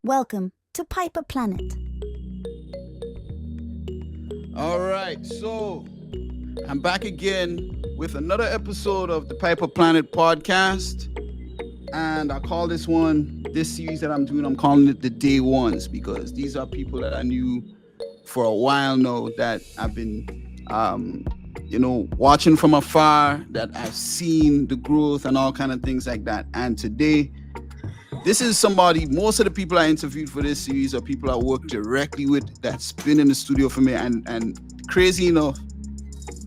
Welcome to PiperPlanet. All right, so I'm back again with another episode of the PiperPlanet podcast. And I call this series that I'm doing, I'm calling it the Day Ones because these are people that I knew for a while now that I've been, watching from afar, that I've seen the growth and all kind of things like that. And today, this is somebody, most of the people I interviewed for this series are people I work directly with that's been in the studio for me. And crazy enough,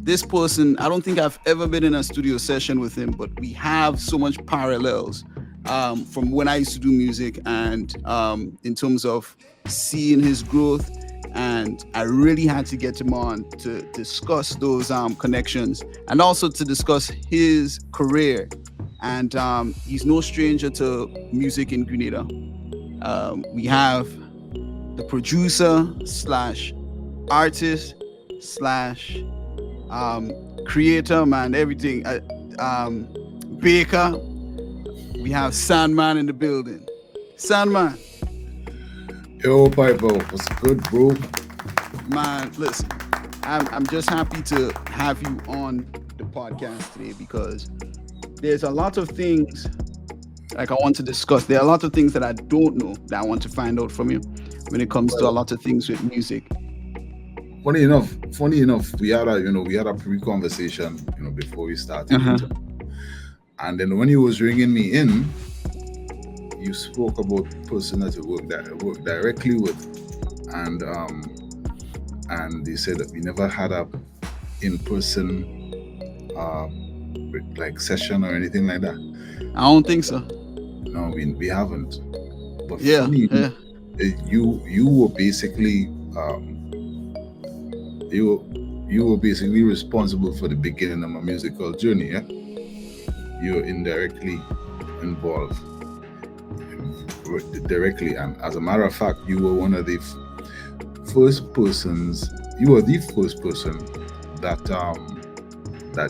this person, I don't think I've ever been in a studio session with him, but we have so much parallels from when I used to do music and in terms of seeing his growth. And I really had to get him on to discuss those connections and also to discuss his career. And he's no stranger to music in Grenada. We have the producer slash artist slash creator, man, everything. Baker. We have Sandman in the building. Sandman. Yo, Piper, what's good, bro? Man, listen, I'm just happy to have you on the podcast today because there's a lot of things like I want to discuss. There are a lot of things that I don't know that I want to find out from you when it comes to a lot of things with music. Funny enough, we had a pre-conversation, before we started. And then when you was ringing me in, you spoke about the person that you work directly with, and they said that we never had a in-person like session or anything like that. I don't think so. No, we haven't. But Yeah, you were basically you were basically responsible for the beginning of my musical journey. Yeah, you were indirectly involved directly, and as a matter of fact, you were one of the first persons. You were the first person that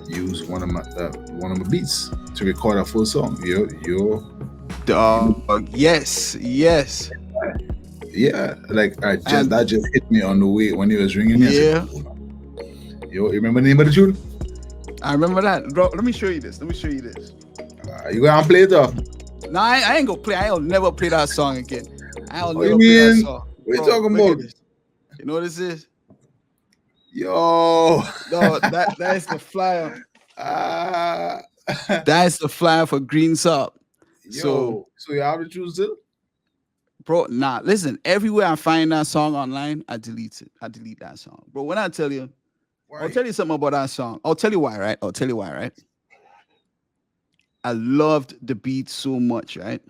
used one of my beats to record a full song. Yes. Yeah, like that just hit me on the way when he was ringing me. Yeah. You remember the name of the tune? I remember that. Bro, let me show you this. You gonna play it up? No, I ain't gonna play. I'll never play that song again. I'll What never you play that mean? song. What you talking about? You know what this is? Yo. No, that's the flyer. That's the flyer for Green Sub. So you have to choose it? Bro, nah, listen, everywhere I find that song online, I delete it. I delete that song. Bro, when I tell you, Why? I'll tell you something about that song. I'll tell you why, right? I loved the beat so much, right?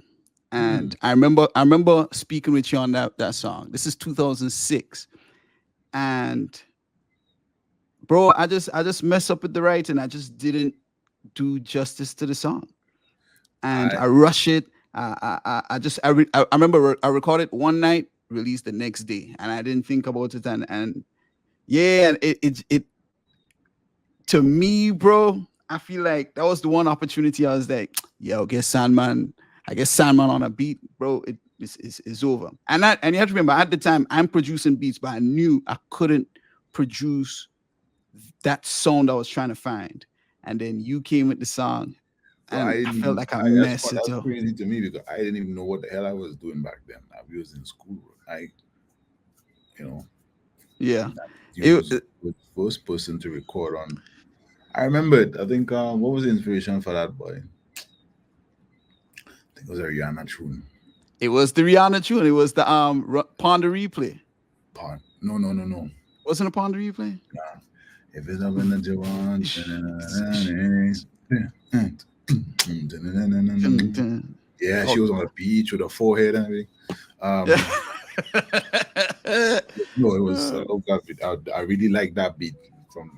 And I remember speaking with you on that song. This is 2006. And bro, I just messed up with the writing. I just didn't do justice to the song. And I rush it. I remember I recorded one night, released the next day, and I didn't think about it. And yeah, it to me, bro, I feel like that was the one opportunity I was like, yo, I guess Sandman on a beat, bro. It's over. And you have to remember at the time I'm producing beats, but I knew I couldn't produce that sound I was trying to find. And then you came with the song. And I felt like I messed it up. That's crazy to me because I didn't even know what the hell I was doing back then. I was in school. Yeah. You was the first person to record on. I remember it. I think what was the inspiration for that boy? I think it was a Rihanna tune. It was the Rihanna tune. It was the Ponder Replay. No. Wasn't a Ponder Replay? Nah. If it's up in the Jawan. Yeah, she was on the beach with her forehead and everything. No, it was. I really like that beat from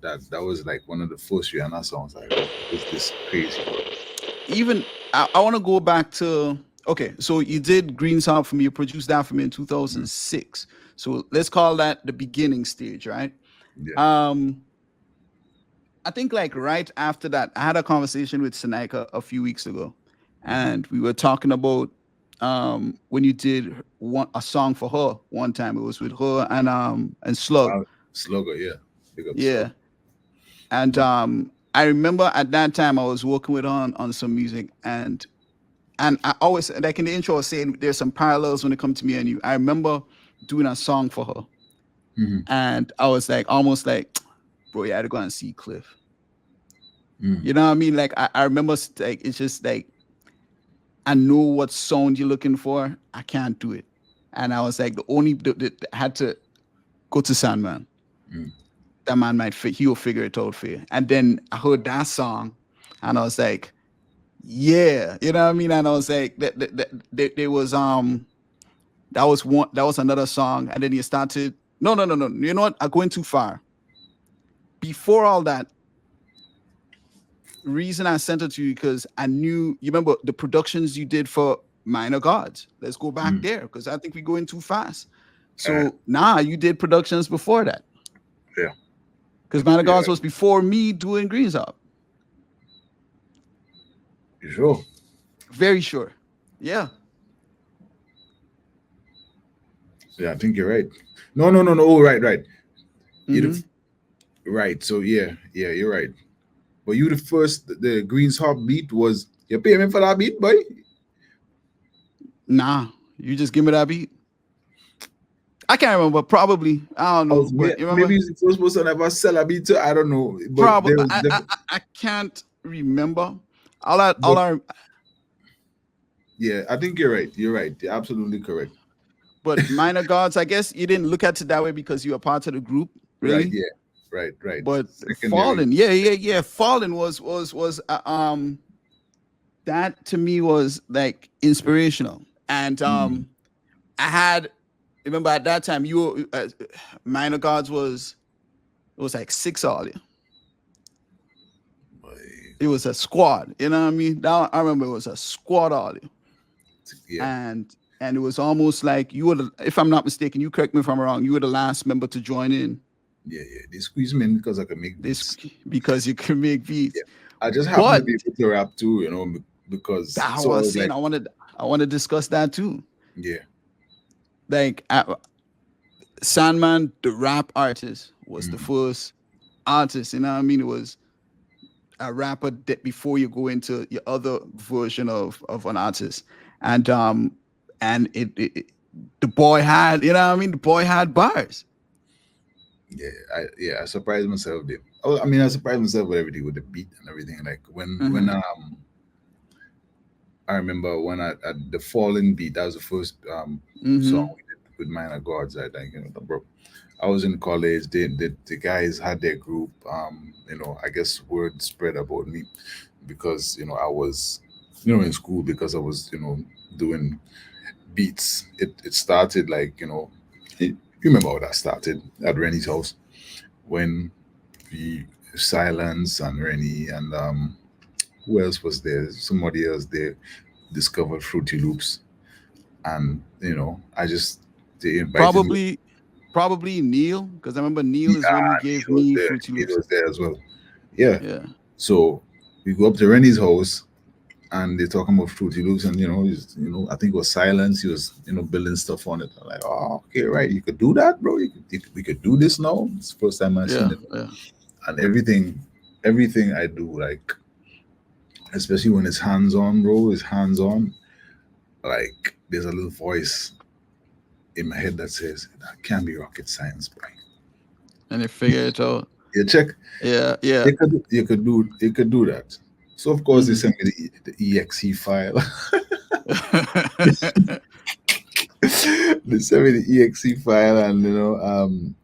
that was like one of the first Rihanna songs I heard. It was this crazy. Even I want to go back to okay. So you did Green Song for me. You produced that for me in 2006. So let's call that the beginning stage, right? Yeah. I think like right after that, I had a conversation with Seneca a few weeks ago, and we were talking about when you did a song for her one time. It was with her and Slug. Slugger, yeah. Big up Yeah. Slug. And I remember at that time I was working with her on some music, and I always, like in the intro I was saying, there's some parallels when it comes to me and you. I remember doing a song for her, Mhm. and I was like almost like, bro, you had to go and see Cliff. Mm. You know what I mean? Like I remember like it's just like I know what sound you're looking for. I can't do it. And I was like, I had to go to Sandman. Mm. That man might fit, he'll figure it out for you. And then I heard that song and I was like, yeah, you know what I mean? And I was like, there was that was another song. And then you started, no. You know what? I'm going too far. Before all that, reason I sent it to you because I knew you remember the productions you did for Minor Gods. Let's go back there because I think we're going too fast. So you did productions before that. Yeah. Because Minor Gods was before me doing Greens Up. You sure? Very sure. Yeah. Yeah, I think you're right. No. Oh, right. Mhm. Right. So yeah, you're right. But you the first, the Greens Hop beat was, you pay me for that beat, boy? Nah, you just give me that beat. I can't remember. Probably. I don't know. But you remember? Maybe he's the first person I ever sell a beat to. I don't know. But Probably. there was I can't remember. yeah, I think you're right. You're right. You're absolutely correct. But Minor Gods, I guess you didn't look at it that way because you were part of the group, really. Right. Yeah. Right. But Secondary. Fallen, yeah. Fallen was that to me was like inspirational. And I had remember at that time you Minor Gods was like 6 audio. It was a squad, you know what I mean? Now I remember it was a squad audio. Yeah. And it was almost like you were, if I'm not mistaken, you correct me if I'm wrong, you were the last member to join in. Yeah. They squeeze me in because I can make beats. Because you can make beats. Yeah. I just happen to be able to rap too, you know, because that's what I was saying. Like, I want to discuss that too. Yeah. Like Sandman, the rap artist, was the first artist. You know what I mean? It was a rapper that before you go into your other version of an artist. And it the boy had, you know what I mean? The boy had bars. I surprised myself there. I mean, I surprised myself with everything, with the beat and everything. Like when I remember when I the Fallen beat, that was the first song we did with Minor Gods. I think, you know, bro. I was in college. The guys had their group. You know, I guess word spread about me because, you know, I was, you know, in school because I was, you know, doing beats. It started like, you know, you remember how that started at Rennie's house when we Silence and Rennie and who else was there? Somebody else there discovered Fruity Loops, and you know, they invited me. Probably Neil, because I remember Neil is when he gave me Fruity Loops. Neil was there as well. Yeah. Yeah. So we go up to Rennie's house and they're talking about Fruity Loops, and you know, I think it was Silence. He was, you know, building stuff on it. I'm like, oh, okay, right, you could do that, bro. We could do this now. It's the first time I've seen it. Yeah. And everything I do, like, especially when it's hands on, bro, is hands on. Like, there's a little voice in my head that says that can't be rocket science, bro. And you figure it out. You check. Yeah. You could do that. So of course they sent me the exe file. They sent me the exe file, and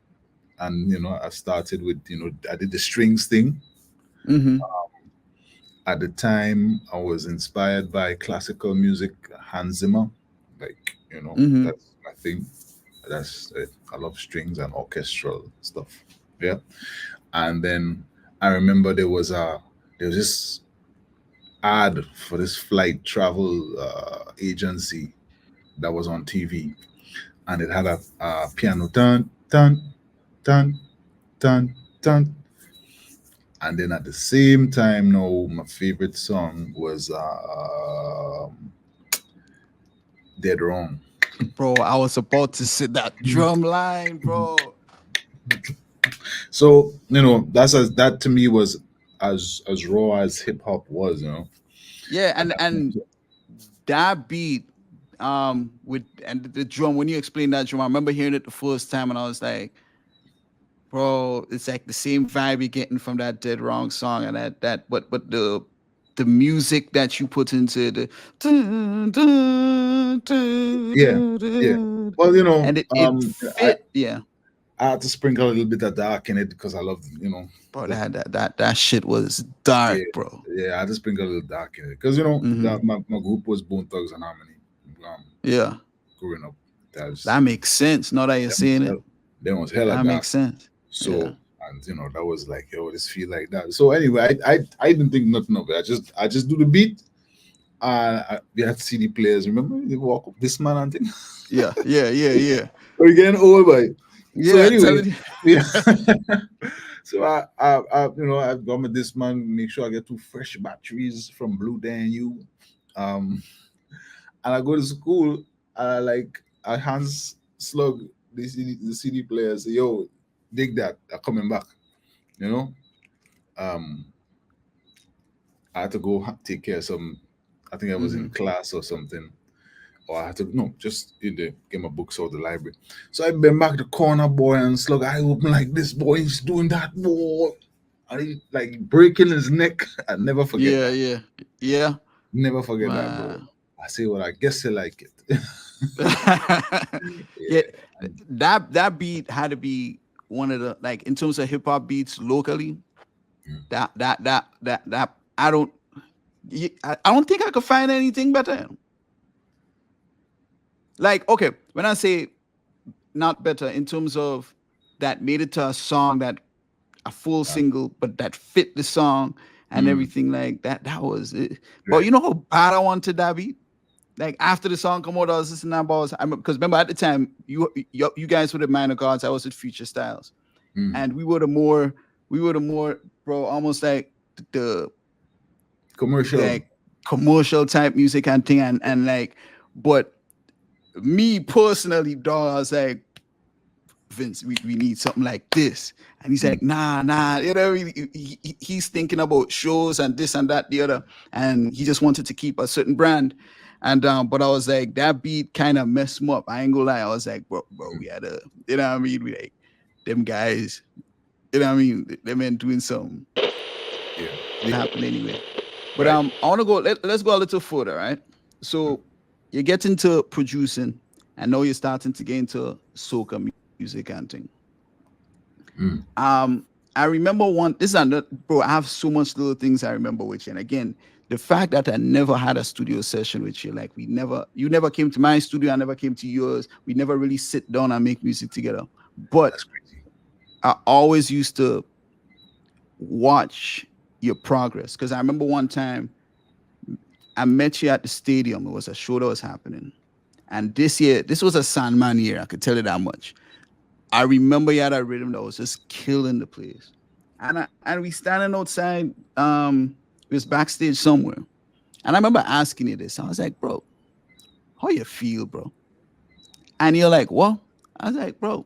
I started with, you know, I did the strings thing. At the time, I was inspired by classical music, Hans Zimmer. Like, you know, that's my thing. That's it. I love strings and orchestral stuff. Yeah. And then I remember there was this ad for this flight travel agency that was on TV, and it had a piano dun dun dun dun dun. And then at the same time, now my favorite song was dead wrong. Bro, I was about to sit that drum line, bro. So that to me was as raw as hip hop was, Yeah, and that beat, with and the drum. When you explained that drum, I remember hearing it the first time, and I was like, bro, it's like the same vibe you're getting from that Dead Wrong song, and but the music that you put into the Yeah. Well, and it fit, yeah. I had to sprinkle a little bit of dark in it because I love, Bro, that shit was dark, yeah, bro. yeah. I had to sprinkle a little dark in it because my group was Bone Thugs and Harmony. Yeah, growing up, that makes sense. Now that you're saying it, there was hella that dark. makes sense. So, yeah. and that was like, yo, this feel like that. So anyway, I didn't think nothing of it. I just do the beat. We had CD players. Remember, they walk up this man and thing. Yeah. We're getting old, boy. Yeah. So anyway, yeah. So I've got my this man. Make sure I get 2 fresh batteries from Blue Dan U. And I go to school. I hands slug the CD player. Say, yo, dig that. I'm coming back. I had to go take care of some. I think I was in class or something, or I had to just get my books out of the library. So I been back the corner, boy, and slug. I open like this, boy. He's doing that, boy. And he like breaking his neck. I never forget. Yeah. Never forget that, bro. I say, well, I guess you like it. Yeah, that beat had to be one of the, like, in terms of hip hop beats locally. That I don't think I could find anything better. Like, okay, when I say not better in terms of that made it to a song, that a full single, but that fit the song and everything like that. That was it. But you know how bad I wanted that beat? Like, after the song come out, I was listening to that, because remember at the time you guys were the Minor Gods, I was with Future Styles, and we were the more, bro, almost like the commercial type music and thing, and like, but me personally, dog, I was like, Vince, we need something like this. And he's like, nah, he's thinking about shows and this and that, the other, and he just wanted to keep a certain brand. And but I was like, that beat kind of messed him up. I ain't gonna lie. I was like, bro, we had a, you know what I mean? We like them guys, you know what I mean? Them men doing something. It happened anyway. But I want to go. Let's go a little further, right? So you get into producing, and now you're starting to get into soca music and thing. I remember bro, I have so much little things I remember with you. And again, the fact that I never had a studio session with you, like you never came to my studio, I never came to yours. We never really sit down and make music together. But I always used to watch your progress, because I remember one time I met you at the stadium. It was a show that was happening. And this was a Sandman year, I could tell you that much. I remember you had a rhythm that was just killing the place. And we standing outside, it was backstage somewhere. And I remember asking you this. I was like, bro, how you feel, bro? And you're like, what? I was like, bro,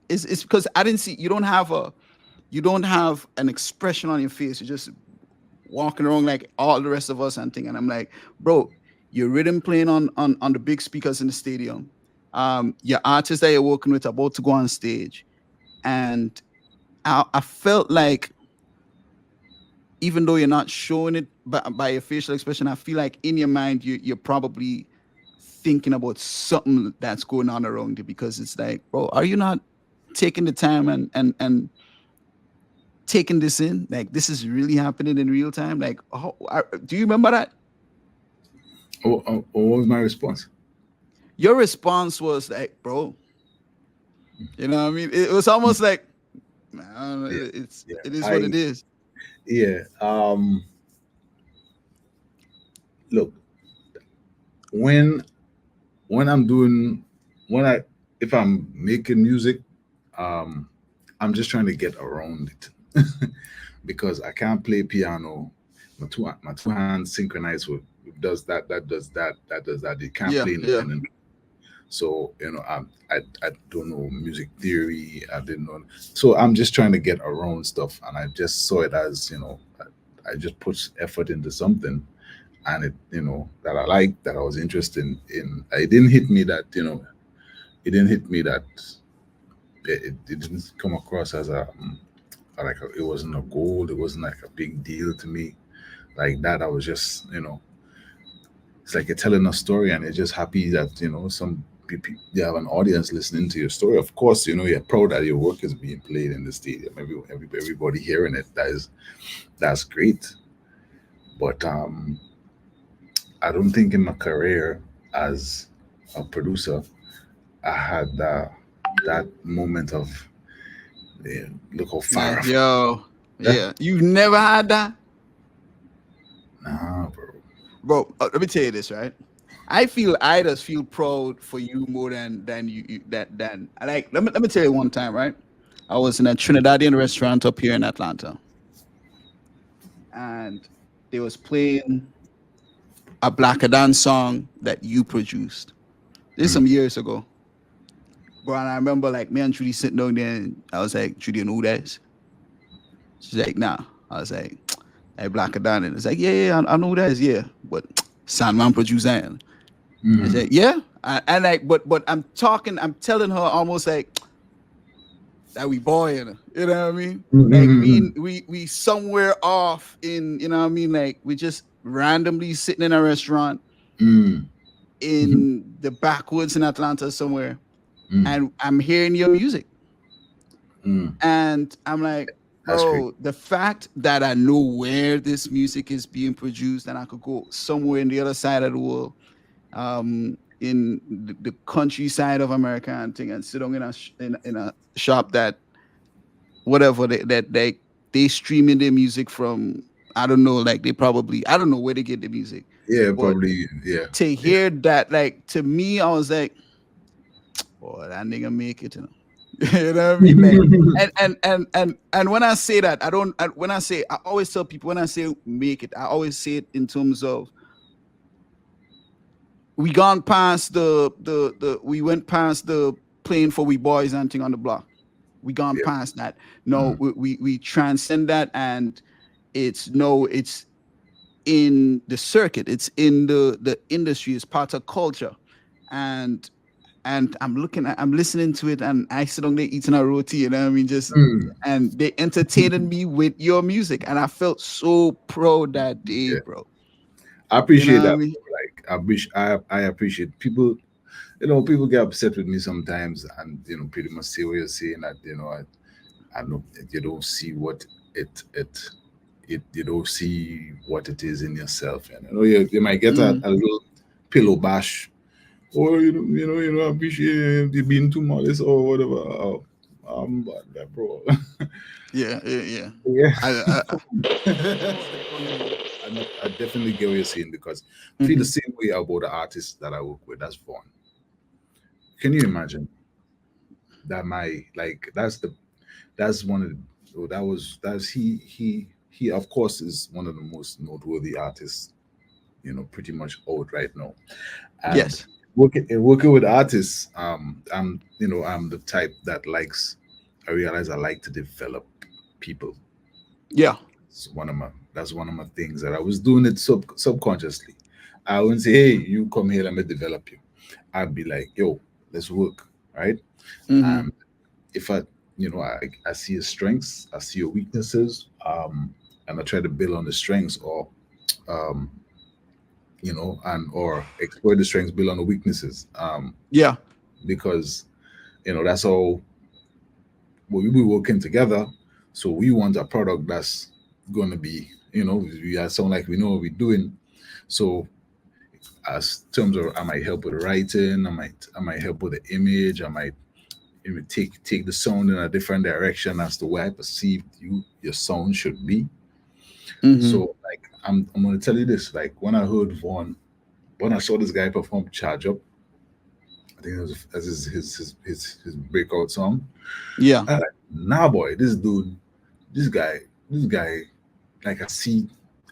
it's because I didn't see, you don't have an expression on your face. You're just walking around like all the rest of us and thing. And I'm like, bro, your rhythm playing on the big speakers in the stadium. Your artists that you're working with are about to go on stage. And I felt like, even though you're not showing it by your facial expression, I feel like in your mind, you're probably thinking about something that's going on around you, because it's like, bro, are you not taking the time and taking this in? Like, this is really happening in real time. Like, do you remember that? What was my response? Your response was like, bro, you know what I mean? It was almost like, man, it is what it is. Yeah. Look, if I'm making music, I'm just trying to get around it because I can't play piano. My two hands synchronized with does that, that does that, that does that. They can't Yeah, play yeah. independent. So I don't know music theory. I didn't know. So I'm just trying to get around stuff, and I just saw it as I just put effort into something, and it that I liked, that I was interested in. It didn't hit me that it didn't hit me that it didn't come across as it wasn't a goal. It wasn't like a big deal to me like that. I was just it's like you're telling a story, and you're just happy that some people, you have an audience listening to your story. Of course, you're proud that your work is being played in the stadium. Everybody hearing it. That's great. But I don't think in my career as a producer I had that moment of look how far Yeah, I've yo, yeah. yeah. You've never had that, Nah, bro. bro. Let me tell you this, right? I just feel proud for you more than you that than like. Let me tell you one time, right? I was in a Trinidadian restaurant up here in Atlanta, and they was playing a Black Dance song that you produced. This is Mm, some years ago, bro. And I remember like me and Judy sitting down there, and I was like, Judy, you know who that is? She's like, nah. I was like, hey, Black Dance. And it's like, yeah, I know who that is, yeah. But Sandman produced that. I mm, said, yeah. And like, but I'm telling her almost like that we boying her. You know what I mean? mm, Like mm, we somewhere off in, you know what I mean? Like we just randomly sitting in a restaurant mm, mm, in the backwoods in Atlanta somewhere, mm, and I'm hearing your music. mm. And I'm like, That's great. bro, the fact that I know where this music is being produced and I could go somewhere in the other side of the world, in the countryside of America and thing, and sit down in a shop that whatever they streaming their music from. I don't know, like I don't know where they get the music, Yeah, but probably. Yeah, to yeah. hear that, like to me, I was like, boy, that nigga make it, you know. You know what I mean? Like, and when I say that, I don't. When I say, I always tell people when I say make it, I always say it in terms of we gone past the we went past the playing for we boys and thing on the block. We gone Yeah. past that. No, Mm, we transcend that, and it's in the circuit. It's in the industry. It's part of culture, and I'm listening to it, and I sit on there eating a roti, you know what I mean? Just mm. and they entertaining me with your music, and I felt so proud that day, Yeah, bro. I You know appreciate what I that. mean? Like, I appreciate people. People get upset with me sometimes, and pretty much say what you're saying, that I know that you don't see what it you don't see what it is in yourself, and you might get Mm. a little pillow bash, or I appreciate you being too modest or whatever. But that, bro. Yeah, yeah, yeah. Yeah. I I definitely get what you're saying, because I feel the mhm. same way about the artist that I work with. That's Vaughn. Can you imagine that that's one of the oh, that's he of course is one of the most noteworthy artists, pretty much out right now. And Yes. working with artists, I'm the type that likes I realize I like to develop people. Yeah. That's one of my things that I was doing it subconsciously. I wouldn't say, hey, you come here, let me develop you. I'd be like, yo, let's work, right? Hmm. And if I see your strengths, I see your weaknesses, and I try to build on the strengths, or um, and or exploit the strengths, build on the weaknesses, Yeah. because that's all we be working together. So we want a product that's going to be, we sound like we know what we're doing. So as terms of, I might help with writing, I might help with the image, I might even take the sound in a different direction as to where I perceive your sound should be. Hmm. So like I'm gonna tell you this, like when I saw this guy perform Charge Up, I think it was as his breakout song. Yeah. I like, nah boy, this dude, this guy, like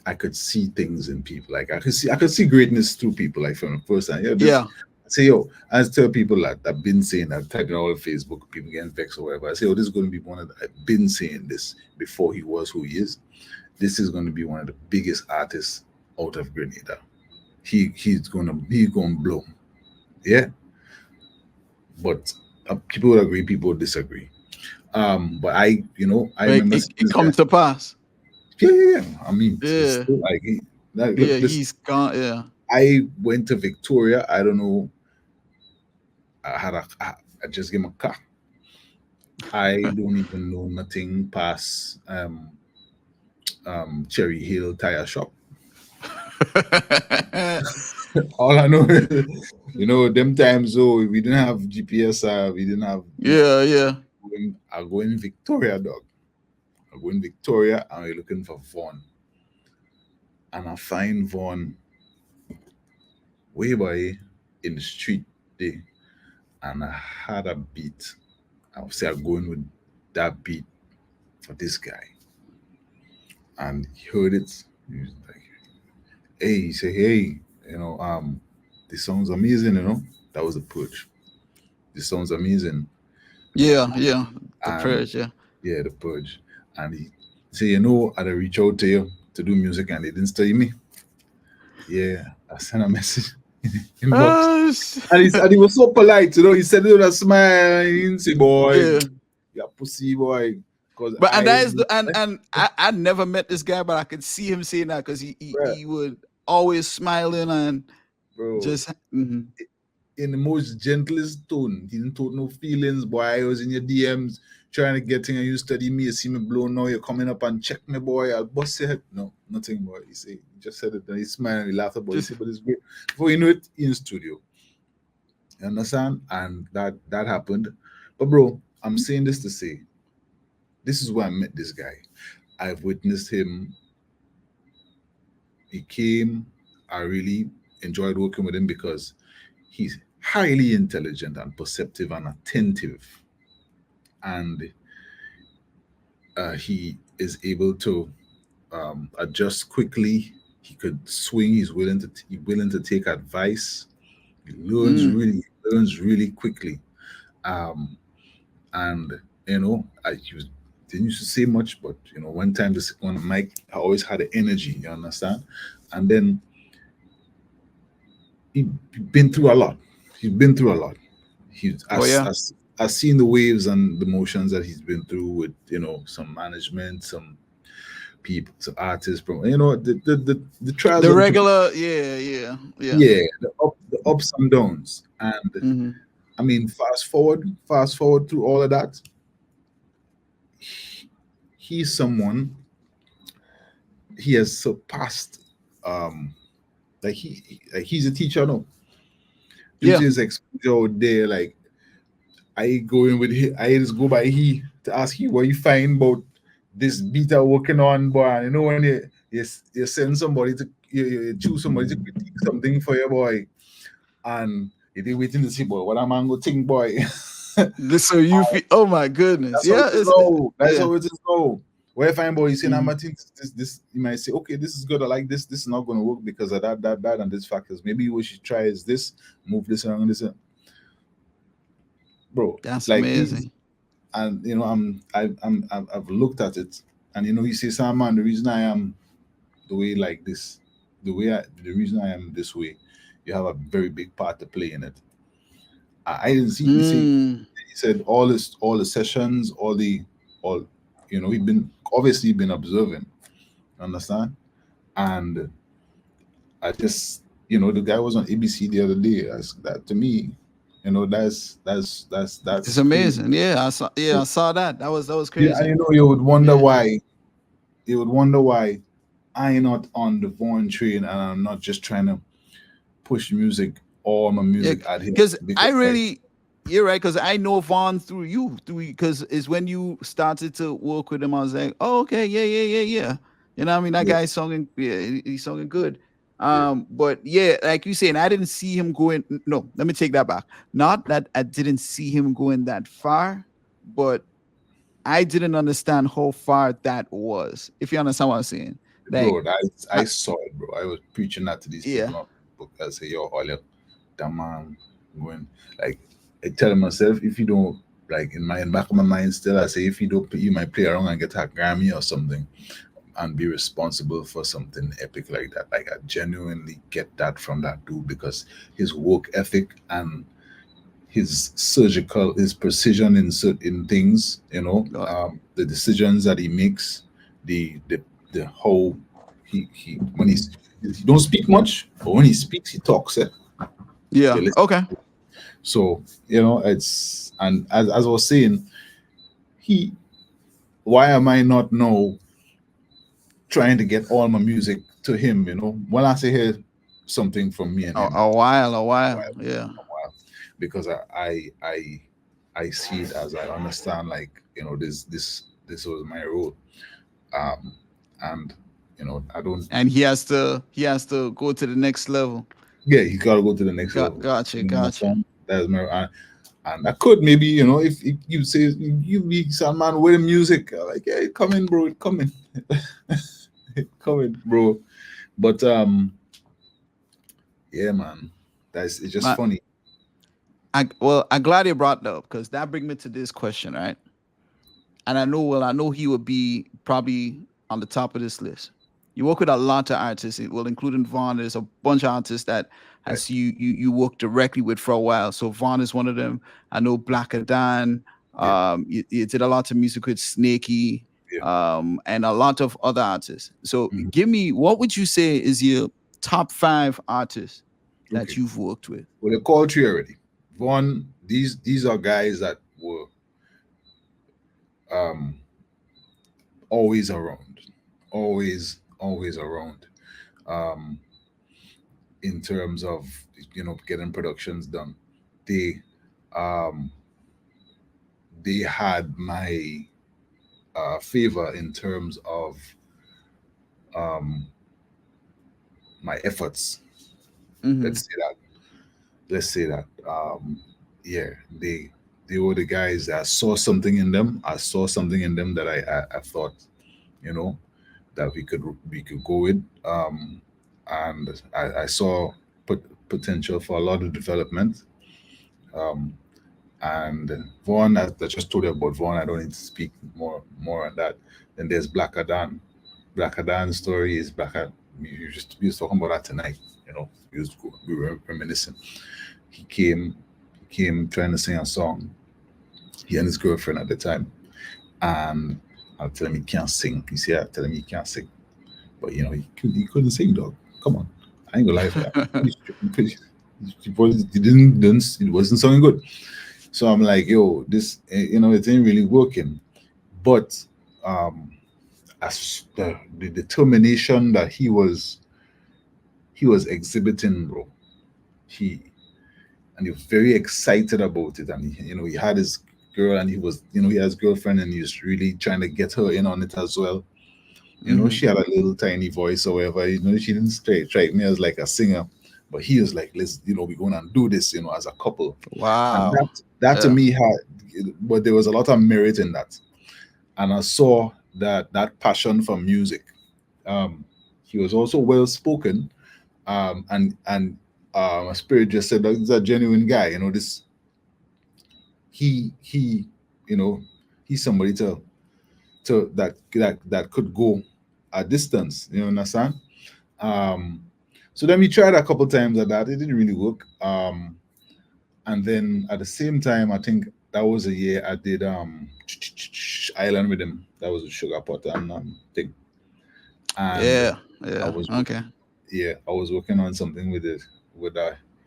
I could see things in people. Like I could see greatness through people. Like from the first time, Yeah. I say, yo, I tell people that I've been saying, I've typed it all on Facebook, people getting vexed or whatever. I say, oh, this is going to be one of the, I've been saying this before he was who he is. This is going to be one of the biggest artists out of Grenada. He's gonna blow. Yeah. But people would agree, people would disagree. But I remember it comes to pass. Yeah. I mean, Yeah. it's still like He's gone. Yeah. I went to Victoria. I don't know. I just gave him a car. I don't even know nothing past Cherry Hill tire shop. All I know is, them times we didn't have GPS, we didn't have I go in Victoria, dog. I go in Victoria and we're looking for Vaughn. And I find Vaughn way by in the street there. And I had a beat. I would say I'm going with that beat for this guy. And he heard it. He was like, hey, he said, hey, this song's amazing, That was the Purge. This song's amazing. Yeah. The Purge, yeah. Yeah, the Purge. And he said, I'd reach out to you to do music and they didn't study me. Yeah, I sent a message. Inbox. And he was so polite, he said it with a smile. He didn't say, boy, you're pussy, boy. But I never met this guy, but I could see him saying that because he would always smiling and just in the most gentlest tone. He didn't talk no feelings, boy. I was in your DMs trying to get in and you study me, you see me blow now, you're coming up and check me, boy. I'll bust your head. No, nothing, boy. He just said it, and he smiled and he laughed about it. He said, but it's great. Before you know it, in studio. You understand? And that happened. But bro, I'm saying this to say, this is where I met this guy. I've witnessed him. He came. I really enjoyed working with him because he's highly intelligent and perceptive and attentive. And he is able to adjust quickly. He could swing. He's willing to take advice. He learns really quickly. And didn't used to say much, but one time on Mike, I always had the energy. You understand? And then he's been through a lot. I've seen the waves and the motions that he's been through with some management, some people, some artists, the trials, the regular, yeah, the ups and downs. And I mean, fast forward through all of that. He's someone. He has surpassed. He's a teacher now. Due to his exposure out there, like I go in with him, I just go by he to ask you what you find about this beat I'm working on, boy. When you send somebody to you choose somebody to critique something for your boy, and they waiting to see, boy, what am I gonna think, boy? So you feel, oh my goodness, that's how it is. Where if I'm boy, you say, I'm this, you might say, okay, this is good. I like this. This is not going to work because of that, and this factors. Maybe what you should try is this, move this around, this. Bro, that's like amazing. And I've looked at it, and you say, Sandman, the reason I am the way like this, the reason I am this way, you have a very big part to play in it. I didn't see. He said all the sessions, he'd been observing, understand? And I just, the guy was on ABC the other day. That to me, that's it's amazing. Crazy. I saw that. That was crazy. Yeah, you would wonder why. You would wonder why I'm not on the Vaughn train and I'm not just trying to push all my music out here. Because you're right, because I know Vaughn through you, because it's when you started to work with him, I was like, oh, okay, yeah. You know what I mean? That guy's singing, he's singing good. But like you saying, I didn't see him going. No, let me take that back. Not that I didn't see him going that far, but I didn't understand how far that was. If you understand what I'm saying, Like, bro, I saw it, bro. I was preaching that to these yeah, people on book. I say, yo, Ollie, that man going like I tell myself if you don't like in back of my mind still I say if you don't you might play around and get a Grammy or something and be responsible for something epic like that. Like I genuinely get that from that dude because his work ethic and his precision in things, God. the decisions that he makes, the whole he when he don't speak much, but when he speaks, he talks. Yeah. You listen. Okay. So it's and as I was saying, he why am I not now trying to get all my music to him? When I say hear something from me and him, A while. A while. Yeah. a while, because I see it as I understand like this was my role, and I don't. And he has to go to the next level. Yeah, he gotta go to the next level. Gotcha. You Gotcha. understand? That's my and I could maybe if you say you be some man with the music like yeah it coming bro it coming it coming bro, but yeah man, it's just My, funny. I'm glad you brought that up because that brings me to this question, right? And I know he would be probably on the top of this list. You work with a lot of artists, including Vaughn. There's a bunch of artists that Right. has you work directly with for a while. So Vaughn is one of them. I know Black Adan. Yeah. You did a lot of music with Snakey, Yeah. and a lot of other artists. So Mhm. give me, what would you say is your top 5 artists that Okay. you've worked with? Well, they called you already. One, these are guys that were um always around, always around. Um, in terms of getting productions done, they um they had my favor in terms of um my efforts. Hmm. Let's say that. Let's say that. Yeah, they were the guys that saw something in them. I saw something in them that I thought, you know, that we could go with. And I saw potential for a lot of development. Um, and Vaughn, I just told you about Vaughn. I don't need to speak more on that. Then there's Black Adan. Black Adan's story is we was talking about that tonight. We were reminiscing. He came trying to sing a song. He and his girlfriend at the time, and I tell him he can't sing. He said, I tell him he can't sing, but he couldn't sing, dog. Come on, I ain't gonna lie for that. It wasn't sounding good. So I'm like, yo, this, it ain't really working. But as the determination that he was exhibiting, bro, he and he was very excited about it, and he had his girl, and he has girlfriend, and he was really trying to get her in on it as well. She had a little tiny voice or whatever. She didn't strike me as like a singer, but he was like, let's, we're going to do this, as a couple. And Wow. that to Yeah. me but there was a lot of merit in that. And I saw that passion for music. He was also well spoken. And my spirit just said that he's a genuine guy. He you know he's somebody to that could go a distance. You understand? Um, so then we tried a couple times at that. It didn't really work. And then at the same time, I think that was a year I did Island Rhythm. That was a Sugar Pot and thing. And Yeah. I Yeah. was Okay. I was working on something with it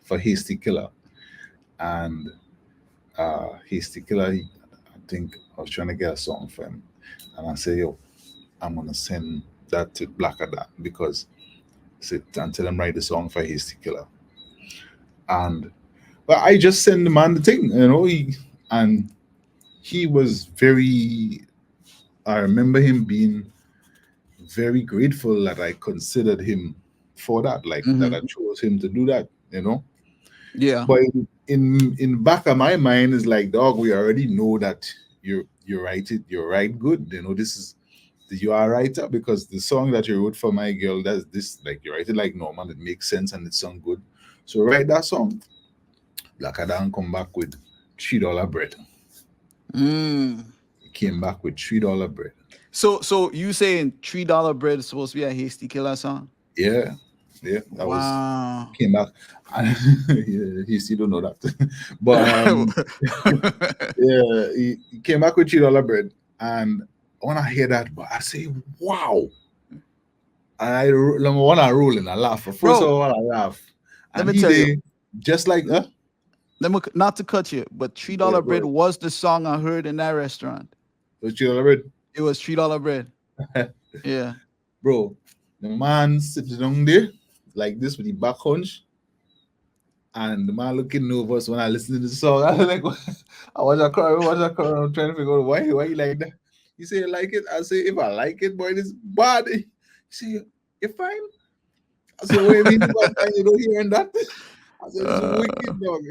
for Hasty Killer. And Hasty Killer, I think I was trying to get a song for him. And I said, yo, I'm gonna send that to Black Adam because and tell him write the song for Hasty Killer. And but I just sent the man the thing, and he was very. I remember him being very grateful that I considered him for that, like that I Hmm. chose him to do that. Yeah. But in back of my mind is like, dog, we already know that you're right. You're right. Good. This is you are a writer, because the song that you wrote for my girl, that's this, like, you write it like normal, it makes sense and it sounds good. So write that song. Black Adam come back with $3 bread. Mm. He came back with $3 bread. So you saying $3 bread is supposed to be a Hasty Killer song? Yeah, that was Wow. came back. Yeah, he still don't know that, but yeah, he came back with $3 bread, and when I hear that, but I say, wow. And number one, I roll and I laugh. First Bro, of all, I laugh, let and me he tell you. did just like Not to cut you, but $3 Yeah, bread go was the song I heard in that restaurant. with $3 bread, It was $3 bread. Yeah. bro. The man sitting down there like this with the back hunch, and the man looking nervous when I listen to the song. I was like, I watch a crowd. I'm trying to figure out why you like that. He say, you like it? I say, if I like it, boy, it's bad. He say, you're fine. I said, what do you mean about fine? You don't hear that? I said, it's wicked, dog.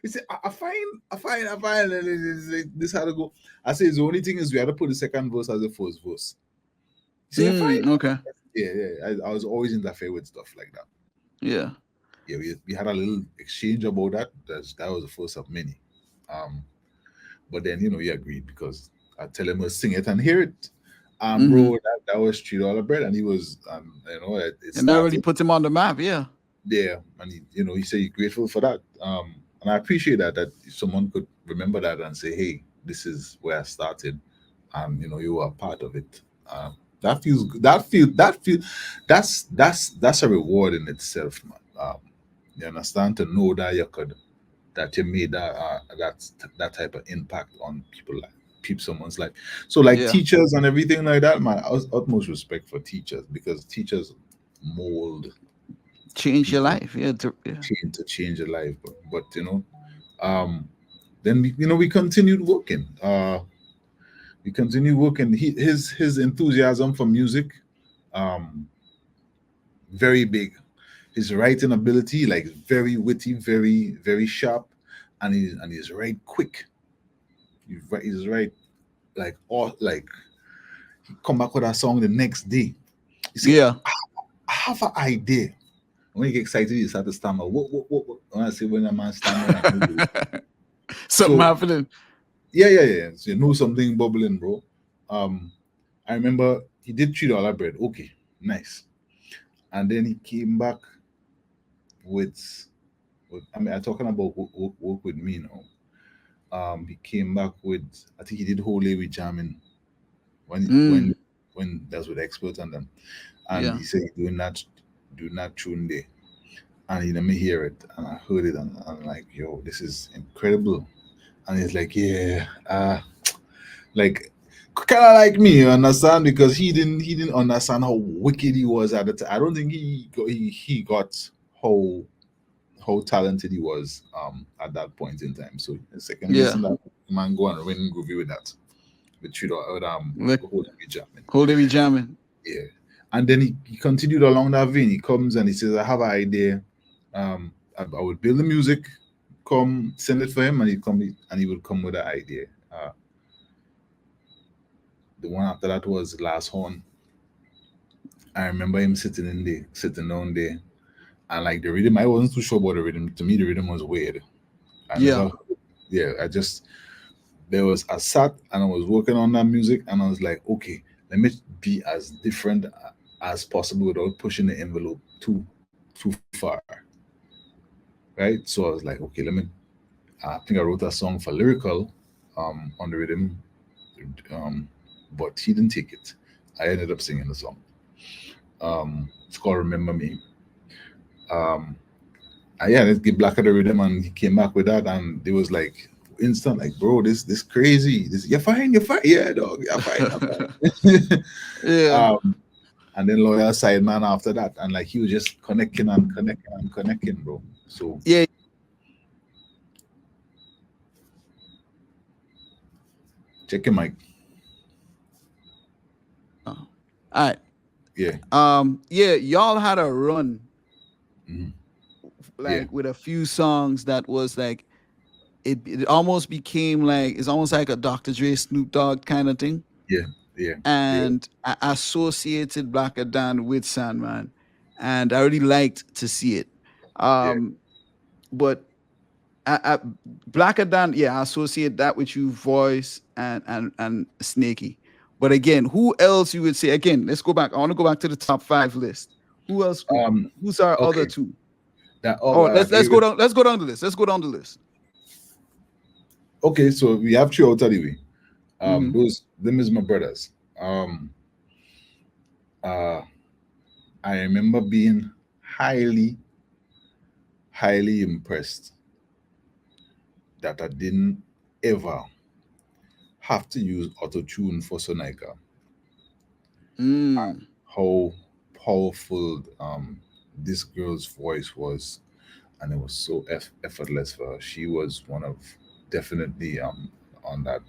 He said, I fine. And then this had to go. I said, the only thing is we had to put the second verse as the first verse. He said, fine. Okay. Yeah. I was always interfere with stuff like that. Yeah. Yeah, we had a little exchange about that. That was the first of many. But then, he agreed, because I tell him to sing it and hear it. Bro, that was $3 bread, and he was, and that really put him on the map. Yeah. Yeah, and he said he's grateful for that. And I appreciate that someone could remember that and say, hey, this is where I started, and you were a part of it. That feels that's a reward in itself, man. You understand, to know that you made that type of impact on someone's life. So like teachers and everything like that, man, utmost respect for teachers, because teachers mold, change your life. To change your life. But then we continued working. His enthusiasm for music, very big. His writing ability, like, very witty, very, very sharp, and he's right quick. He's right, like, he come back with a song the next day. You see, I have an idea. When you get excited, you start to stammer. What? When I say, when a man stammer, something happening. Yeah. So you know something bubbling, bro. I remember he did $3 bread. Okay, nice. And then he came back with I'm talking about work with me now. He came back with, I think he did Whole Day with jamming when that's with experts and them, and he said doing that tune day, and he let me hear it, and I heard it, and I'm like, yo, this is incredible. And he's like, like, kind of like me, you understand, because he didn't understand how wicked he was at the time. I don't think he got how talented he was at that point in time. So the second listen, that man go and win groovy with that, with Whole Day jamming. Yeah, and then he continued along that vein. He comes and he says, I have an idea. I would build the music, come send it for him, and he would come with an idea. The one after that was Last Horn. I remember him sitting down there, and like the rhythm, I wasn't too sure about the rhythm. To me, the rhythm was weird. I sat and I was working on that music, and I was like, okay, let me be as different as possible without pushing the envelope too far. Right? So I was like, okay, I think I wrote a song for lyrical on the rhythm, but he didn't take it. I ended up singing the song. It's called Remember Me. Let's get Black at the rhythm, and he came back with that, and it was like instant, like, bro, this crazy. You're fine, yeah, dog, you're fine. Yeah. And then Loyal Sideman after that, and like he was just connecting, bro. So yeah. Check your mic. All right. Yeah. Y'all had a run, with a few songs that was like, it almost became like, it's almost like a Dr. Dre, Snoop Dogg kind of thing. Yeah. Yeah. and I associated Black Adam with Sandman, and I really liked to see it. Yeah. But Black Adam, yeah, I associate that with you, voice and Snaky. But again, who else you would say? Again, let's go back. I want to go back to the top 5 list. Who else? Who's our other Okay. two? That Oh, let's go down. Let's go down the list. Let's go down the list. Okay, so we have 3 out of the way. Mhm. Them is my brothers. I remember being highly impressed that I didn't ever have to use auto tune for Sonica. Mm. How powerful this girl's voice was, and it was so effortless for her. She was one of definitely on that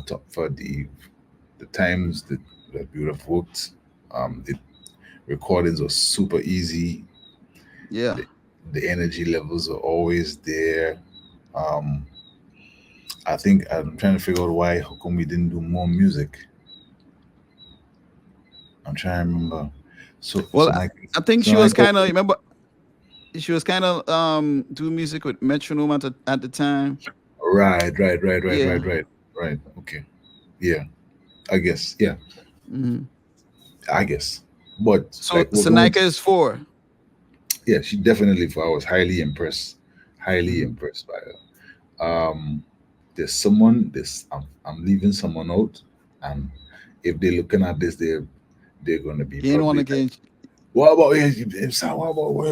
top for the times that we would have worked. The recordings were super easy. Yeah. The energy levels are always there. I think I'm trying to figure out how come we didn't do more music. I'm trying to remember. Well, I think she was kind of, remember, she was kind of doing music with Metronome at the time. Right. Yeah. Okay. Yeah. I guess. Yeah. Mm-hmm. I guess. But so Sonica is 4. Yeah, she definitely. I was highly impressed by her. There's someone. I'm leaving someone out, and if they're looking at this, they're going to be. You ain't want to get. What about you?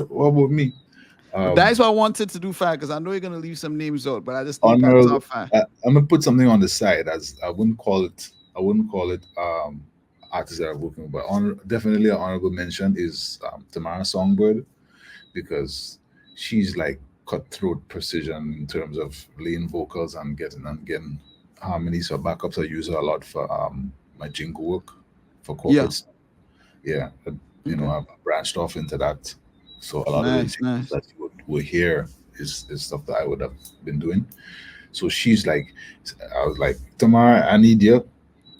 What about me? That's why I wanted to do 5 because I know you're gonna leave some names out, but I just need that top 5. I'm gonna put something on the side as I wouldn't call it artists that are working with, but definitely an honorable mention is Tamara Songbird, because she's like cutthroat precision in terms of laying vocals and getting harmonies. So backups I use her a lot for my jingle work for corporates. Yeah. I've branched off into that. So a lot of the things that you would hear is stuff that I would have been doing. So she's like, I was like, Tamara, I need you.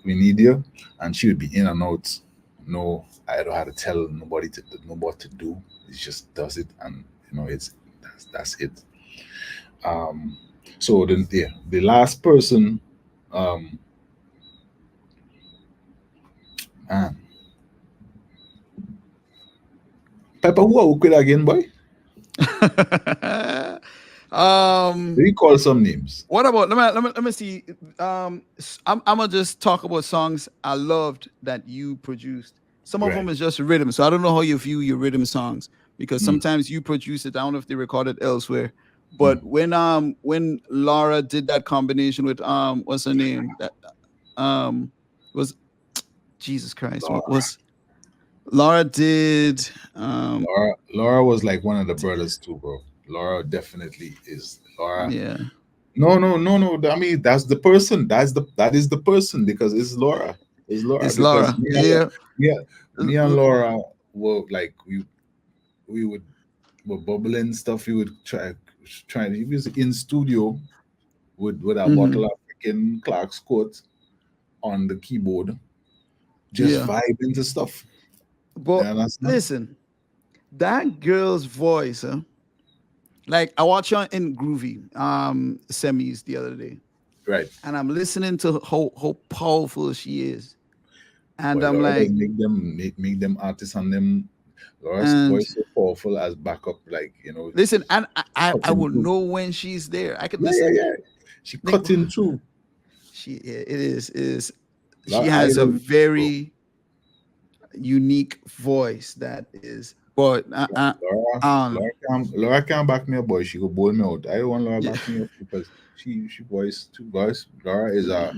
We need you. And she would be in and out. No, I don't have to tell nobody to know what to do. It just does it, and that's it. So then the last person, man, Piper, who are we with again, boy? We call some names. What about let me see. I'm gonna just talk about songs I loved that you produced. Some of them is just rhythm, so I don't know how you view your rhythm songs, because sometimes you produce it. I don't know if they recorded elsewhere, but when Laura did that combination with what's her name, that was Jesus Christ, what was Laura did Laura was like one of the brothers too, bro. Laura definitely is. Laura. Yeah. No. I mean, that's the person. That is the person, because it's Laura. It's Laura. It's Laura. Me and Laura were like we were bubbling stuff. We would try. He was in studio with a bottle of freaking Clark's Court on the keyboard, just vibing to stuff. But listen, that girl's voice, like I watched her in Groovy semis the other day, right? And I'm listening to how powerful she is, and I'm Laura like, make them artists and them. Laura's voice so powerful as backup, like Listen, and I will know when she's there. I could listen. Yeah. She cut in through. It is. She has a very unique voice that is. But Laura can't back me up, boy. She go bowl me out. I don't want Laura back me up because she voice too voice. Laura is a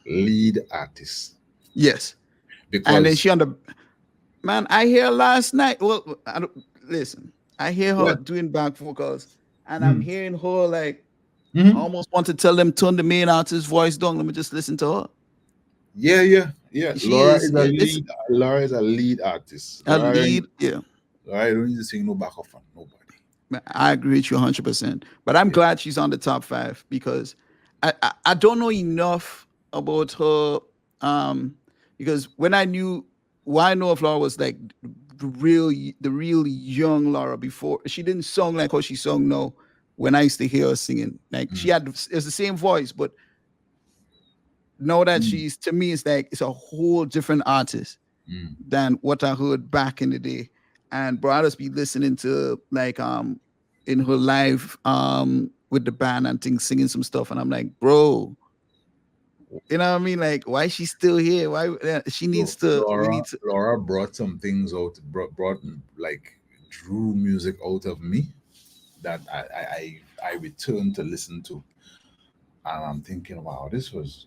lead artist. Yes, and then she on the man. I hear last night. Well, listen. I hear her doing back vocals, and I'm hearing her like I almost want to tell them turn the main artist's voice down. Let me just listen to her. Yeah. Laura is a lead artist. Laura don't need to sing no backup for nobody. I agree with you 100%. But I'm glad she's on the top 5 because I don't know enough about her, because when I knew, what I know of Laura was like the real young Laura before. She didn't sing like how she sung now. When I used to hear her singing, like she had, it's the same voice, but now that she's, to me, it's like it's a whole different artist than what I heard back in the day. And bro, I just be listening to like in her live with the band and things, singing some stuff, and I'm like, bro, you know what I mean? Like, why is she still here? Why she needs to? We need to. Laura brought some things out, brought like drew music out of me that I returned to listen to, and I'm thinking, wow, this was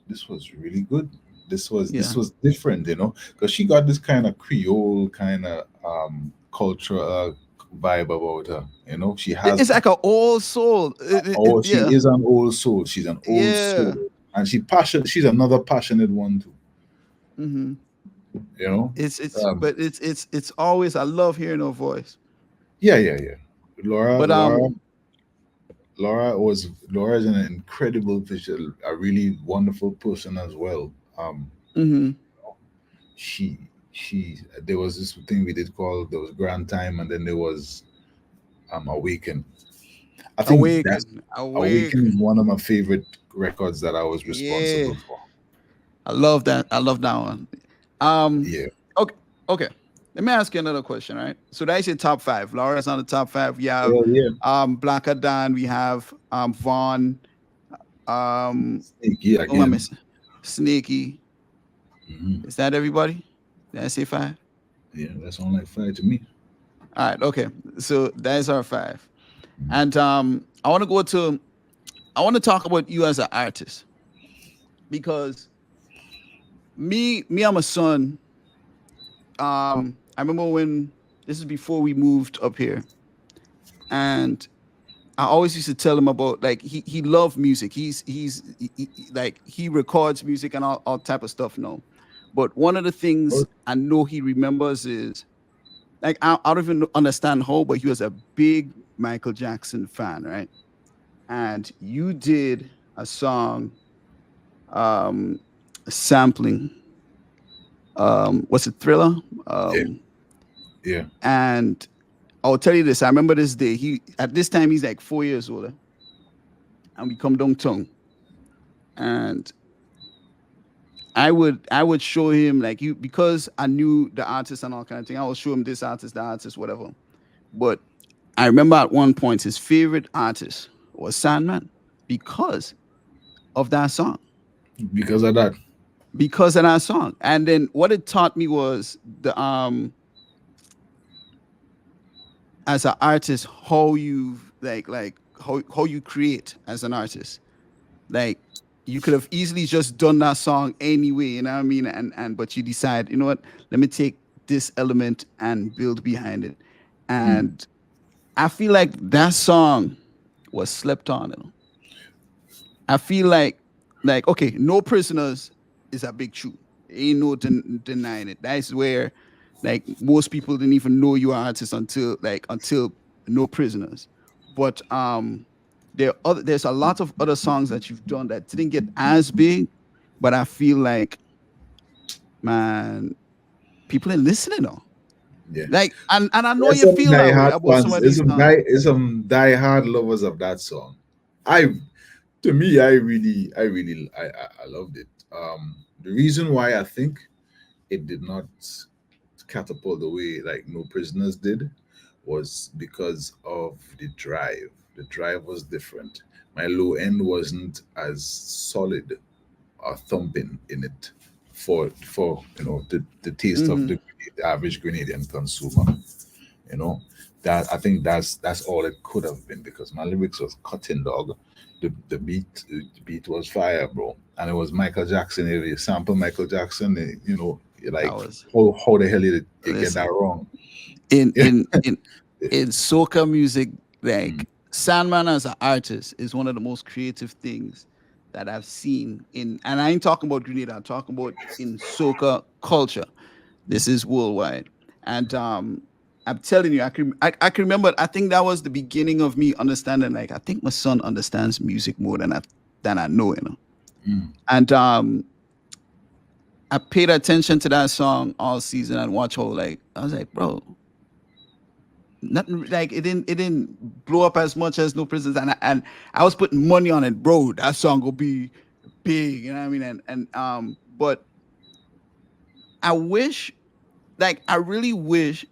really good. This was different, you know, because she got this kind of Creole kind of cultural vibe about her. You know, she has. It's like an old soul. She is an old soul. She's an old soul, and she's another passionate one too. Mm-hmm. You know, but it's always, I love hearing her voice. Yeah. Laura is an incredible visual, a really wonderful person as well. She there was this thing we did call, there was Grand Time, and then there was Awaken. I think Awaken is one of my favorite records that I was responsible for. I love that one. Okay. Let me ask you another question, right? So that's your top 5. Laura's on the top 5. We have Black Dan, we have Vaughn, Sneaky again. Sneaky. Is that everybody? Did I say 5? Yeah, that's only like 5 to me. All right, okay. So that's our 5. And I want to talk about you as an artist, because me, I'm a son. I remember when, this is before we moved up here, and I always used to tell him about, like, he loved music. He like, he records music and all type of stuff now. But one of the things I know he remembers is, like, I don't even understand how, but he was a big Michael Jackson fan, right? And you did a song sampling, what's it, Thriller? Yeah. And I'll tell you this, I remember this day, at this time he's like 4 years older, and we come downtown, and I would show him, like, because I knew the artist and all kind of thing, I would show him this artist, the artist, whatever. But I remember at one point his favorite artist was Sandman, because of that song. Because of that song. And then what it taught me was the as an artist, how you like how you create as an artist. Like, you could have easily just done that song anyway, you know what I mean? And but you decide, you know what, let me take this element and build behind it. And I feel like that song was slept on. You know? I feel like okay, No Prisoners is a big tune. Ain't no denying it. That's where, like, most people didn't even know you were an artist until No Prisoners. But there's a lot of other songs that you've done that didn't get as big, but I feel like, man, people ain't listening though. Yeah. Like, and I know you feel that way about some of these songs. There's some diehard lovers of that song. I really loved it. The reason why I think it did not catapult the way like No Prisoners did was because of the drive. The drive was different. My low end wasn't as solid or thumping in it for you know the taste of the average Grenadian consumer. You know, that I think that's all it could have been, because my lyrics was cutting, dog. The beat was fire, bro, and it was Michael Jackson. You sample Michael Jackson, you know, like how the hell did you get that wrong? In soca music, like, Sandman as an artist is one of the most creative things that I've seen and I ain't talking about Grenada, I'm talking about in soca culture. This is worldwide. And I'm telling you, I can remember, I think that was the beginning of me understanding, like, I think my son understands music more than I know, you know. And I paid attention to that song all season and watch how I was like, bro, nothing like it didn't blow up as much as No Prisoners, and I was putting money on it, bro. That song will be big, you know what I mean? And but I wish, I really wish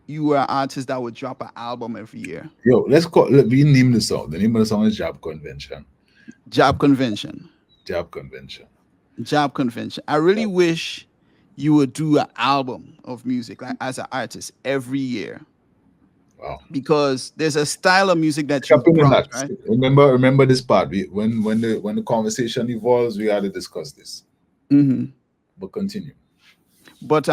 you were an artist that would drop an album every year. Yo, we name the song. The name of the song is Job Convention. Job Convention. Job Convention. Job Convention. I really wish you would do an album of music, as an artist, every year. Wow. Because there's a style of music that you brought, right? Remember this part. When the conversation evolves, we got to discuss this. Mm-hmm. But continue. But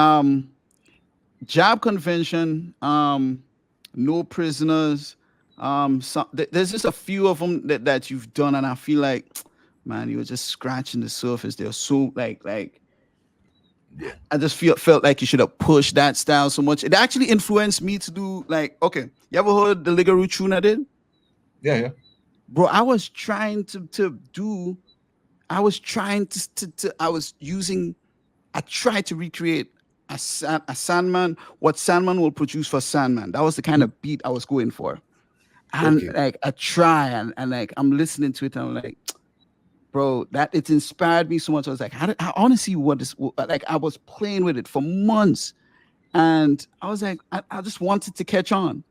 Job Convention, No Prisoners, there's just a few of them that you've done, and I feel like, man, you were just scratching the surface. They're so yeah. I just felt like you should have pushed that style so much. It actually influenced me to do okay, you ever heard the Ligaroo tune I did? Yeah. Bro, I was trying I tried to recreate a Sandman, what Sandman will produce for Sandman. That was the kind of beat I was going for. And I try and I'm listening to it and I'm like, bro, that it inspired me so much. I was like, I want to see what this, I was playing with it for months, and I was like, I just wanted to catch on.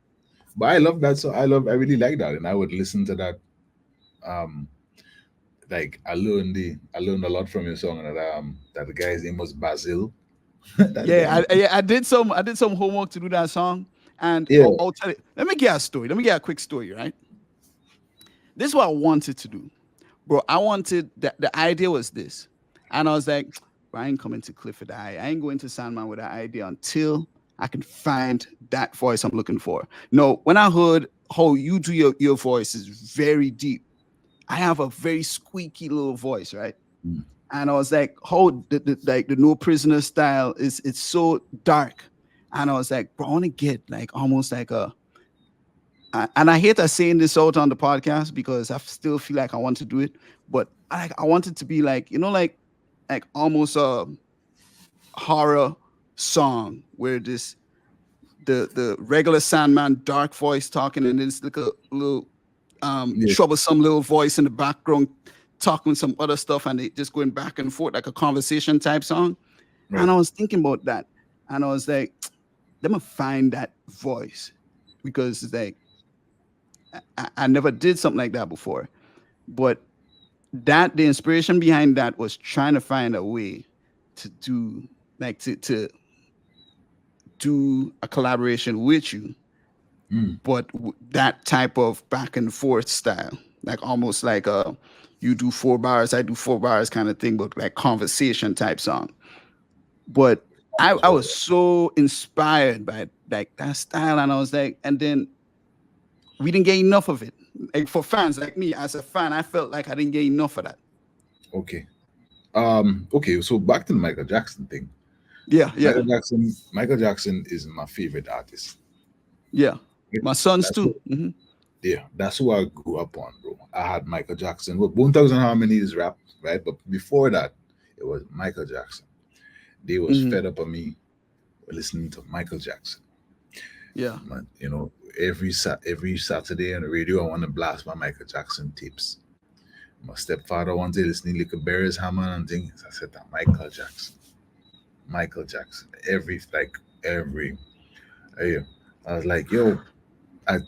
But I love that. So I really like that, and I would listen to that. I learned a lot from your song, and that the guy's name was Basil. I did some homework to do that song, and I'll tell you. Let me get a story. Let me get a quick story. Right, this is what I wanted to do. Bro, I wanted the idea was this, and I was like, I ain't coming to Clifford. I ain't going to Sandman with that idea until I can find that voice I'm looking for. No, when I heard how you do your voice is very deep. I have a very squeaky little voice, right? Mm. And I was like, how the No Prisoner style it's so dark, and I was like, bro, I want to get almost like a. And I hate saying this out on the podcast because I still feel like I want to do it, but I want it to be almost a horror song where the regular Sandman dark voice talking, and then it's like a little troublesome little voice in the background talking some other stuff, and they just going back and forth like a conversation type song. Right. And I was thinking about that, and I was like, let me find that voice, because it's I never did something like that before, but the inspiration behind that was trying to find a way to do to do a collaboration with you, but that type of back and forth style, almost you do 4 bars, I do 4 bars kind of thing, but conversation type song. But I was so inspired by that style, and I was like, and then we didn't get enough of it. For fans like me, as a fan, I felt like I didn't get enough of that. Okay. So back to the Michael Jackson thing. Yeah. Michael Jackson is my favorite artist. Yeah. My sons too. Yeah, that's who I grew up on, bro. I had Michael Jackson. Well, Bone Thugs and Harmony is rap, right? But before that, it was Michael Jackson. They was fed up of me listening to Michael Jackson. Yeah. Every Saturday on the radio, I want to blast my Michael Jackson tapes. My stepfather wanted to listen to Liquor Bearers, Hammer and things. I said that Michael Jackson. Every. I was like, yo, I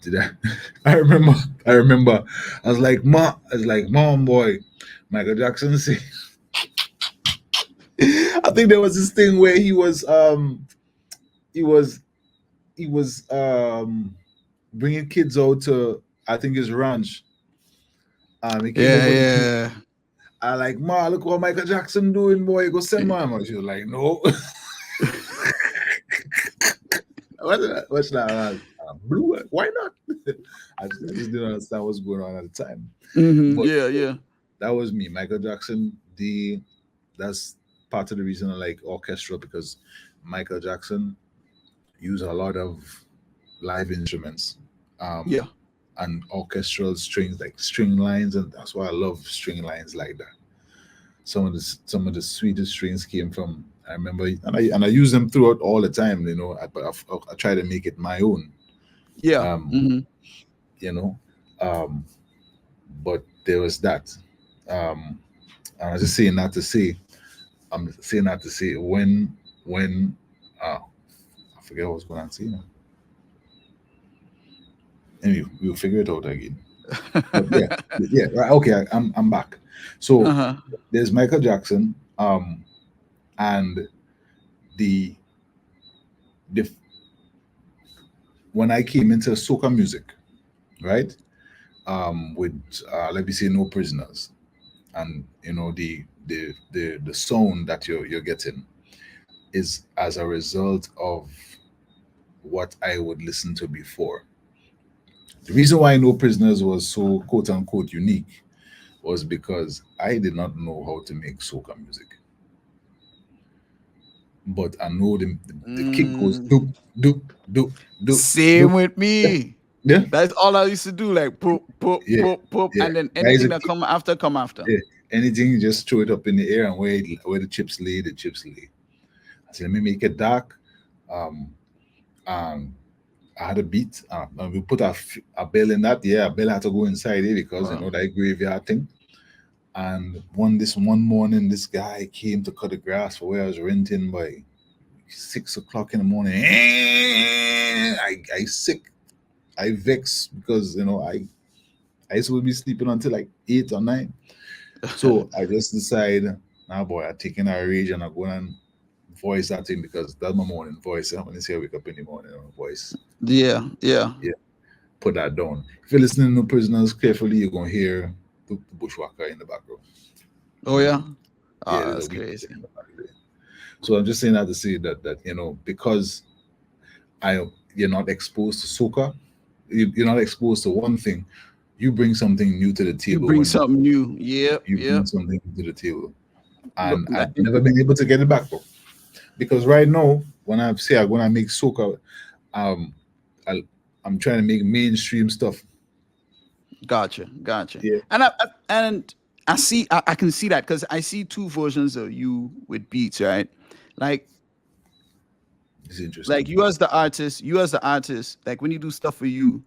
remember. I was like, mom, boy, Michael Jackson. See, I think there was this thing where he was bringing kids out to, I think, his ranch. Yeah. I like, Ma, look what Michael Jackson doing, boy. You go send mama. She was like, no. What's that? Blue? Why not? I just didn't understand what's going on at the time. But yeah. That was me, Michael Jackson. That's part of the reason I like orchestra, because Michael Jackson used a lot of live instruments. And orchestral strings, like string lines, and that's why I love string lines like that. some of the sweetest strains came from. I remember, and I use them throughout all the time. You know, but I try to make it my own. Yeah. Um, you know, um, but there was that. And I was just saying that to say, I'm saying that to say when I forget what I was going to say now. Anyway, we'll figure it out again. But yeah, right. Okay, I'm back. So Uh-huh. there's Michael Jackson, and the the when I came into soca music, right, with let me say No Prisoners, and you know the sound that you're getting is as a result of what I would listen to before. The reason why No Prisoners was so quote unquote unique was because I did not know how to make soca music. But I know the kick goes doop, Mm. doop, doop, doop, Same doop. with me. Yeah, That's all I used to do, like poop, poop, yeah, poop, poop, yeah. and then Guys, anything that come after, come after. yeah. Anything, you just throw it up in the air and where the chips lay, the chips lay. I said, let me make it dark. Um, um, I had a beat. And we put a bell in that. Yeah, a bell had to go inside it because you know that graveyard thing. And one morning, this guy came to cut the grass for where I was renting by 6 o'clock in the morning. I sick. I vex because you know I used to be sleeping until like 8 or 9. So I just decide, nah boy, I taking a rage and I go and voice that thing because that's my morning voice. When you say I wake up in the morning, my voice. Yeah, yeah. Yeah, put that down. If you're listening to Prisoners carefully, you're gonna hear the bushwhacker in the background. Oh yeah. Yeah, Oh, there's a that's weed crazy. in the background. So I'm just saying that to say that you know because I you're not exposed to soca, you're not exposed to one thing. You bring something new to the You table bring when something new. Yep, you bring yep. something to the table, Look, and I've never been able to get it back, bro. Because right now, when I say I'm gonna make soca, um, I, I'm trying to make mainstream stuff. gotcha, gotcha. Yeah, And I see, I can see that because I see two versions of you with beats, right? Like it's interesting. like you as the artist, like when you do stuff for you,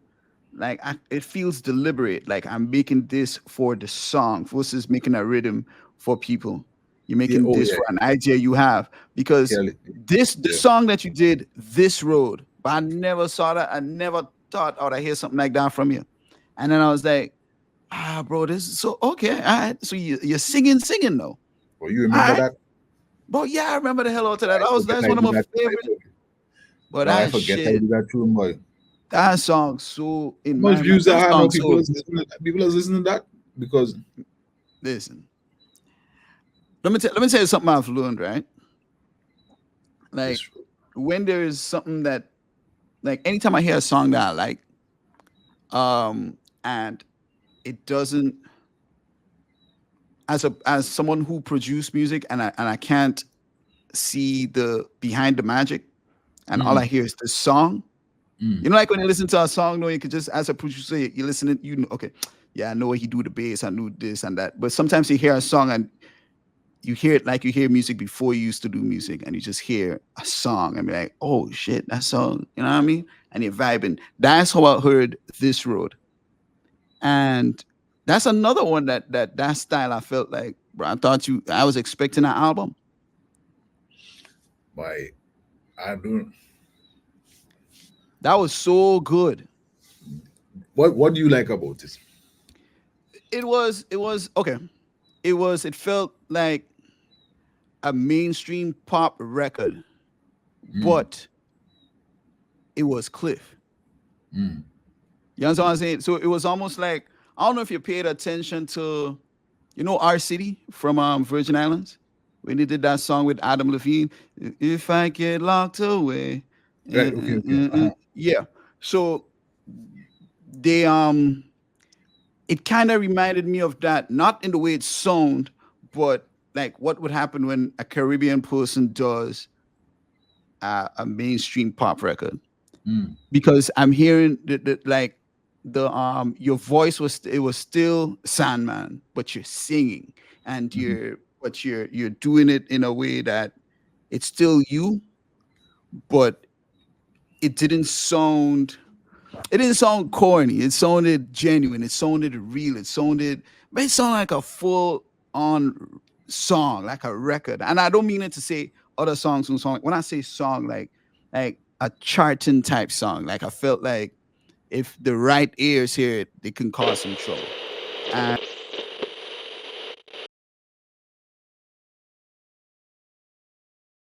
like it feels deliberate. Like I'm making this for the song versus making a rhythm for people. You're Yeah. making Oh this yeah. for an idea you have because Yeah. the Yeah. song that you did, This Road, but I never saw that. I never thought I would hear something like that from you. And then I was like, bro, this is so okay. All right. So you're singing though. Well, you All remember right. that? Bro, yeah, I remember the hell out of that. I forget That's I one of did my that. favorite. But I that forget I shit, did that too, boy. that song so How in much my mind, views I that had now? song so People are listening to that because listen. Let me tell you something I've learned, right? Like it's when there is something that like anytime I hear a song that I like, and it doesn't as someone who produced music and I can't see the behind the magic and all mm, I hear is the song. mm. You know, like when you listen to a song, no, you could just as a producer, you listen, you know, okay, yeah, I know what he do the bass, I knew this and that. But sometimes you hear a song and you hear it like you hear music before you used to do music, and you just hear a song and be like, oh shit, that song, you know what I mean? And you're vibing. That's how I heard This Road. And that's another one that style I felt like, bro, I was expecting an album. By I don't. That was so good. What do you like about this? It was okay. It felt like a mainstream pop record, Mm, but it was Cliff. mm, You understand what I'm saying? So it was almost like I don't know if you paid attention to, you know, Our City from Virgin Islands when they did that song with Adam Levine. If I get locked away, right. Okay. Okay. Uh-huh. yeah. So they it kind of reminded me of that, not in the way it sound, but like what would happen when a Caribbean person does a mainstream pop record. Mm, Because I'm hearing like the your voice was it was still Sandman, but you're singing and mhm, you're but you're doing it in a way that it's still you, but it didn't sound corny. It sounded genuine. It sounded real. It sounded like a full on song, like a record. And I don't mean it to say other songs and song. When I say song, like a charting type song, like I felt like if the right ears hear it, they can cause some trouble. And